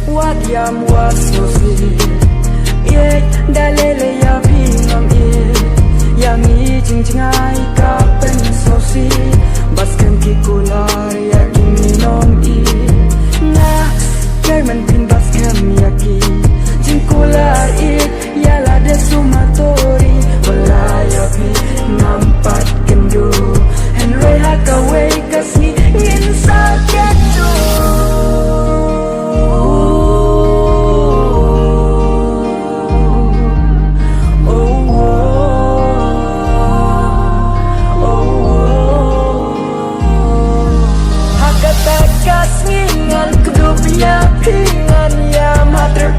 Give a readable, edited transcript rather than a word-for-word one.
What yam was so sweet. Yeah, dalele ya pingam yang jing jingai kapen so sweet. Baskem ki kular ya kiminom na kerman pin baskem ya ki jing kular ya la de sumatori walaya pi nampat kendu henry hakaway kasi insa ketu. Hingan ya pingan ya mater